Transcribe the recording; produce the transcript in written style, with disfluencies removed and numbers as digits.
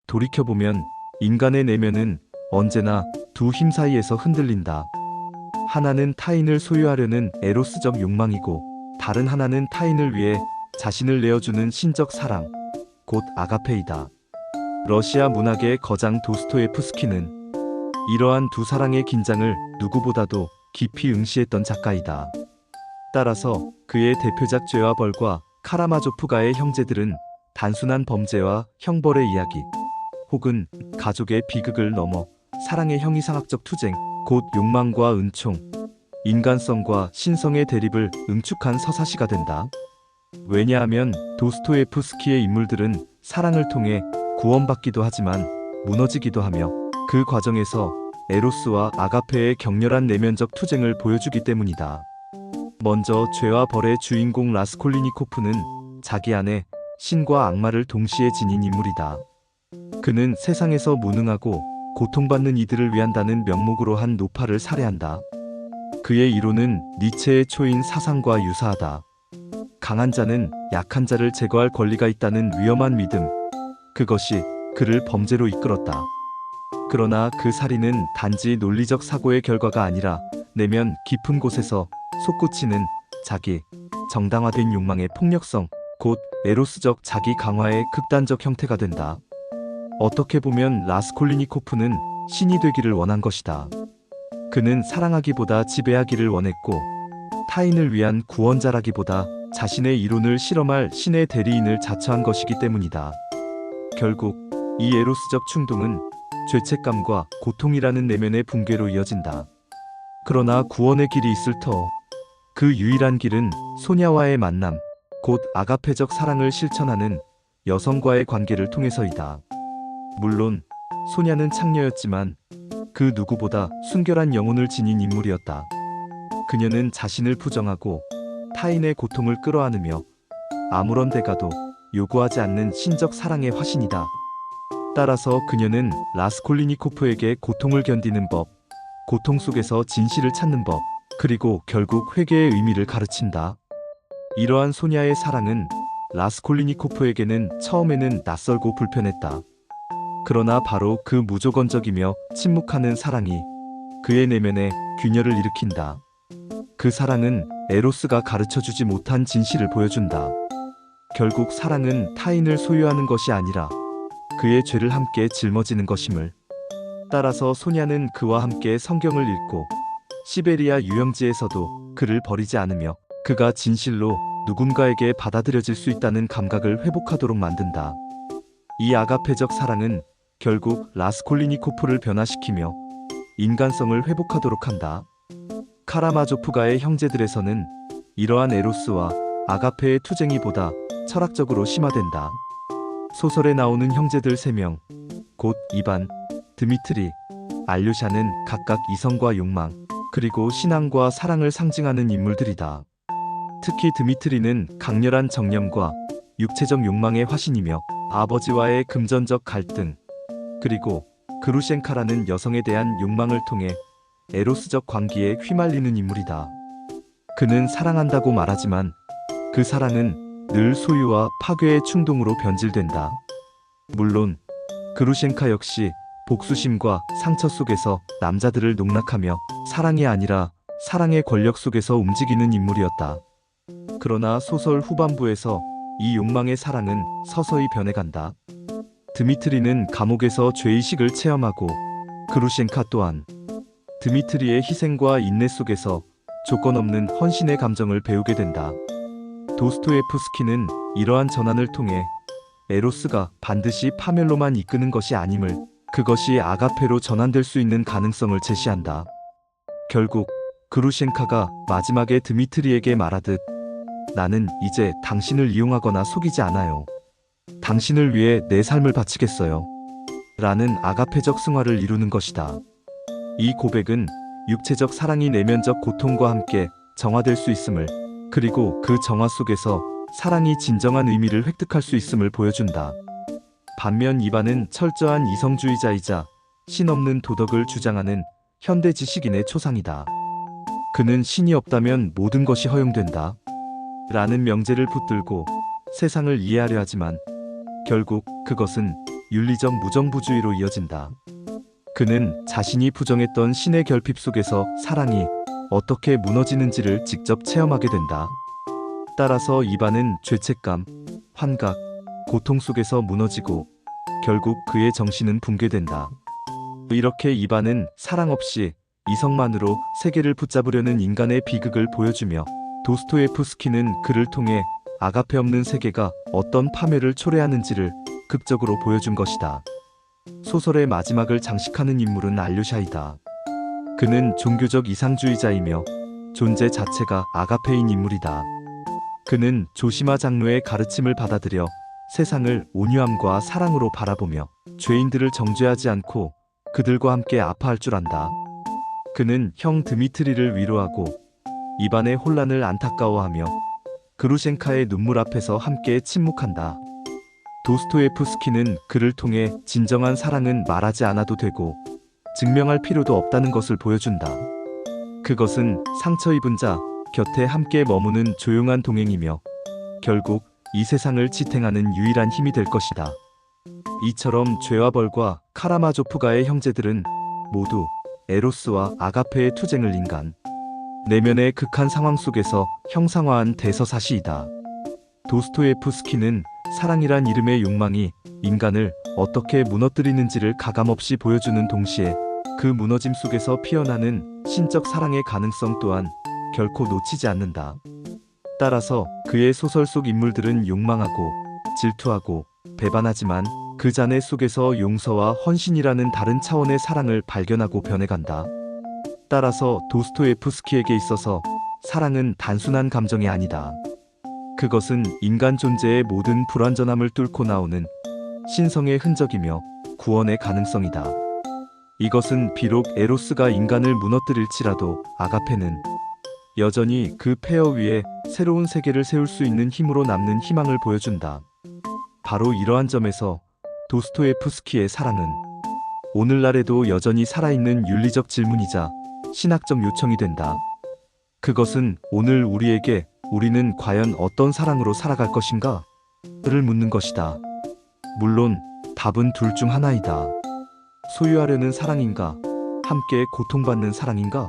돌이켜보면 인간의 내면은 언제나 두 힘 사이에서 흔들린다. 하나는 타인을 소유하려는 에로스적 욕망이고, 다른 하나는 타인을 위해 자신을 내어주는 신적 사랑, 곧 아가페이다. 러시아 문학의 거장 도스토예프스키는 이러한 두 사랑의 긴장을 누구보다도 깊이 응시했던 작가이다. 따라서 그의 대표작 죄와 벌과 카라마조프가의 형제들은 단순한 범죄와 형벌의 이야기, 혹은 가족의 비극을 넘어 사랑의 형이상학적 투쟁, 곧 욕망과 은총, 인간성과 신성의 대립을 응축한 서사시가 된다. 왜냐하면 도스토예프스키의 인물들은 사랑을 통해 구원받기도 하지만 무너지기도 하며, 그 과정에서 에로스와 아가페의 격렬한 내면적 투쟁을 보여주기 때문이다. 먼저 죄와 벌의 주인공 라스콜리니코프는 자기 안에 신과 악마를 동시에 지닌 인물이다. 그는 세상에서 무능하고 고통받는 이들을 위한다는 명목으로 한 노파를 살해한다. 그의 이론은 니체의 초인 사상과 유사하다. 강한 자는 약한 자를 제거할 권리가 있다는 위험한 믿음, 그것이 그를 범죄로 이끌었다. 그러나 그 살인은 단지 논리적 사고의 결과가 아니라 내면 깊은 곳에서 솟구치는 자기 정당화된 욕망의 폭력성, 곧 에로스적 자기 강화의 극단적 형태가 된다. 어떻게 보면 라스콜리니코프는 신이 되기를 원한 것이다. 그는 사랑하기보다 지배하기를 원했고, 타인을 위한 구원자라기보다 자신의 이론을 실험할 신의 대리인을 자처한 것이기 때문이다. 결국 이 에로스적 충동은 죄책감과 고통이라는 내면의 붕괴로 이어진다. 그러나 구원의 길이 있을 터, 그 유일한 길은 소냐와의 만남, 곧 아가페적 사랑을 실천하는 여성과의 관계를 통해서이다. 물론 소냐는 창녀였지만 그 누구보다 순결한 영혼을 지닌 인물이었다. 그녀는 자신을 부정하고 타인의 고통을 끌어안으며 아무런 대가도 요구하지 않는 신적 사랑의 화신이다. 따라서 그녀는 라스콜리니코프에게 고통을 견디는 법, 고통 속에서 진실을 찾는 법, 그리고 결국 회개의 의미를 가르친다. 이러한 소냐의 사랑은 라스콜리니코프에게는 처음에는 낯설고 불편했다. 그러나 바로 그 무조건적이며 침묵하는 사랑이 그의 내면에 균열을 일으킨다. 그 사랑은 에로스가 가르쳐주지 못한 진실을 보여준다. 결국 사랑은 타인을 소유하는 것이 아니라 그의 죄를 함께 짊어지는 것임을. 따라서 소냐는 그와 함께 성경을 읽고 시베리아 유영지에서도 그를 버리지 않으며 그가 진실로 누군가에게 받아들여질 수 있다는 감각을 회복하도록 만든다. 이 아가페적 사랑은 결국 라스콜리니코프를 변화시키며 인간성을 회복하도록 한다. 카라마조프가의 형제들에서는 이러한 에로스와 아가페의 투쟁이 보다 철학적으로 심화된다. 소설에 나오는 형제들 3명, 곧 이반, 드미트리, 알료샤는 각각 이성과 욕망, 그리고 신앙과 사랑을 상징하는 인물들이다. 특히 드미트리는 강렬한 정념과 육체적 욕망의 화신이며 아버지와의 금전적 갈등, 그리고 그루셴카라는 여성에 대한 욕망을 통해 에로스적 광기에 휘말리는 인물이다. 그는 사랑한다고 말하지만 그 사랑은 늘 소유와 파괴의 충동으로 변질된다. 물론 그루셴카 역시 복수심과 상처 속에서 남자들을 농락하며 사랑이 아니라 사랑의 권력 속에서 움직이는 인물이었다. 그러나 소설 후반부에서 이 욕망의 사랑은 서서히 변해간다. 드미트리는 감옥에서 죄의식을 체험하고 그루셴카 또한 드미트리의 희생과 인내 속에서 조건 없는 헌신의 감정을 배우게 된다. 도스토예프스키는 이러한 전환을 통해 에로스가 반드시 파멸로만 이끄는 것이 아님을, 그것이 아가페로 전환될 수 있는 가능성을 제시한다. 결국 그루셴카가 마지막에 드미트리에게 말하듯 나는 이제 당신을 이용하거나 속이지 않아요. 당신을 위해 내 삶을 바치겠어요. 라는 아가페적 승화를 이루는 것이다. 이 고백은 육체적 사랑이 내면적 고통과 함께 정화될 수 있음을, 그리고 그 정화 속에서 사랑이 진정한 의미를 획득할 수 있음을 보여준다. 반면 이반은 철저한 이성주의자이자 신 없는 도덕을 주장하는 현대 지식인의 초상이다. 그는 신이 없다면 모든 것이 허용된다. 라는 명제를 붙들고 세상을 이해하려 하지만 결국 그것은 윤리적 무정부주의로 이어진다. 그는 자신이 부정했던 신의 결핍 속에서 사랑이 어떻게 무너지는지를 직접 체험하게 된다. 따라서 이반은 죄책감, 환각, 고통 속에서 무너지고 결국 그의 정신은 붕괴된다. 이렇게 이반은 사랑 없이 이성만으로 세계를 붙잡으려는 인간의 비극을 보여주며 도스토예프스키는 그를 통해 아가페 없는 세계가 어떤 파멸을 초래하는지를 극적으로 보여준 것이다. 소설의 마지막을 장식하는 인물은 알류샤이다. 그는 종교적 이상주의자이며 존재 자체가 아가페인 인물이다. 그는 조시마 장로의 가르침을 받아들여 세상을 온유함과 사랑으로 바라보며 죄인들을 정죄하지 않고 그들과 함께 아파할 줄 안다. 그는 형 드미트리를 위로하고 이반의 혼란을 안타까워하며 그루셴카의 눈물 앞에서 함께 침묵한다. 도스토예프스키는 그를 통해 진정한 사랑은 말하지 않아도 되고 증명할 필요도 없다는 것을 보여준다. 그것은 상처 입은 자 곁에 함께 머무는 조용한 동행이며 결국 이 세상을 지탱하는 유일한 힘이 될 것이다. 이처럼 죄와 벌과 카라마조프가의 형제들은 모두 에로스와 아가페의 투쟁을 인간 내면의 극한 상황 속에서 형상화한 대서사시이다. 도스토예프스키는 사랑이란 이름의 욕망이 인간을 어떻게 무너뜨리는지를 가감없이 보여주는 동시에 그 무너짐 속에서 피어나는 신적 사랑의 가능성 또한 결코 놓치지 않는다. 따라서 그의 소설 속 인물들은 욕망하고 질투하고 배반하지만 그 잔해 속에서 용서와 헌신이라는 다른 차원의 사랑을 발견하고 변해간다. 따라서 도스토예프스키에게 있어서 사랑은 단순한 감정이 아니다. 그것은 인간 존재의 모든 불완전함을 뚫고 나오는 신성의 흔적이며 구원의 가능성이다. 이것은 비록 에로스가 인간을 무너뜨릴지라도 아가페는 여전히 그 폐허 위에 새로운 세계를 세울 수 있는 힘으로 남는 희망을 보여준다. 바로 이러한 점에서 도스토예프스키의 사랑은 오늘날에도 여전히 살아있는 윤리적 질문이자 신학적 요청이 된다. 그것은 오늘 우리에게 우리는 과연 어떤 사랑으로 살아갈 것인가? 를 묻는 것이다. 물론 답은 둘 중 하나이다. 소유하려는 사랑인가? 함께 고통받는 사랑인가?